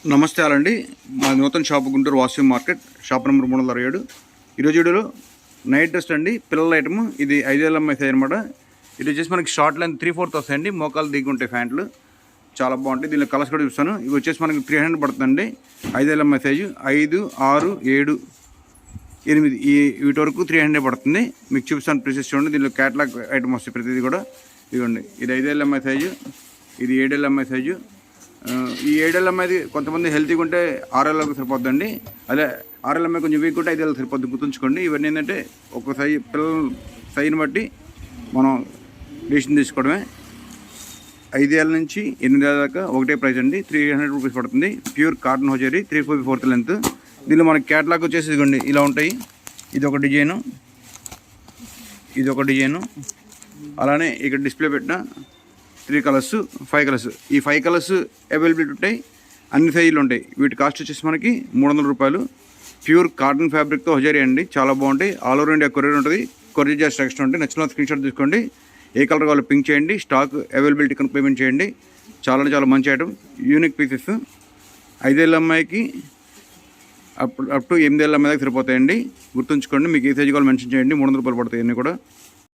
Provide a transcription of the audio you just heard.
నమస్తే అండి. మా నూతన shop Guntur Vasavi market, shop number 367. ఈరోజు వీడియోలో నైట్ డ్రెస్ అండి, పిల్లల ఐటమ్. ఇది 5 అమ్మాయి సైజ్ అనమాట. ఇది వచ్చేసి మనకి షార్ట్ లెంత్ 3/4 వస్తాయండి. మోకాలు దిగి ఉంటాయి ప్యాంట్లు, చాలా బాగుంటాయి. దీనిలో కలర్స్ కూడా చూస్తాను. ఇవి వచ్చేసి మనకి 300 పడుతుందండి. 5 అమ్మాయి సైజు 5, 6, 7, 8 వీటి వరకు 300 పడుతుంది. మీకు చూపిస్తాను, ప్రిసెస్ చూడండి. దీనిలో క్యాటలాగ్ ఐటమ్ వస్తాయి ప్రతిదీ కూడా. ఇదిగోండి, ఇది 5 అమ్మాయి సైజు, ఇది 7 అమ్మాయి సైజు. ఈ 7 అమ్మాయిది కొంతమంది హెల్తీగా ఉంటే 6 సరిపోద్దండి. అదే 6 అమ్మాయి కొంచెం వీక్ ఉంటే 5 సరిపోద్ది, గుర్తుంచుకోండి. ఇవన్నీ ఏంటంటే ఒక సైజు పిల్లల సైజుని బట్టి మనం డిసిషన్ తీసుకోవడమే. 5 నుంచి 8 దాకా ఒకటే ప్రైస్ అండి. 300 రూపీస్ పడుతుంది. Pure cotton hosiery, 3/4 length. దీనిలో మనకి క్యాటలాగ్ వచ్చేసి ఇదిగోండి ఇలా ఉంటాయి. ఇది ఒక డిజైను, ఇది ఒక డిజైను. అలానే ఇక్కడ డిస్ప్లే పెట్టిన 3 కలర్స్, 5 కలర్స్. ఈ 5 కలర్స్ అవైలబిలిటీ ఉంటాయి, అన్ని సైజులు ఉంటాయి. వీటి కాస్ట్ వచ్చేసి మనకి 300 రూపాయలు. ప్యూర్ కాటన్ ఫ్యాబ్రిక్తో హోజరీ అండి, చాలా బాగుంటాయి. ఆల్ ఓవర్ ఇండియా కొరియర్ ఉంటుంది. కొరియర్ చార్జ్ ఎక్స్ట్రా ఉంటాయి. నచ్చిన స్క్రీన్ షాట్ తీసుకోండి. ఏ కలర్ కావాలో పింక్ చేయండి. స్టాక్ అవైలబిలిటీ కనుక పేమెంట్ చేయండి. చాలా మంచి ఐటమ్, యూనిక్ పీసెస్. 5 అమ్మాయికి అప్ టు 8 అమ్మాయి దాకా సరిపోతాయండి. గుర్తుంచుకోండి. మీకు ఏ సైజు కావాలో మెన్షన్ చేయండి. 300 రూపాయలు పడతాయి అన్నీ కూడా.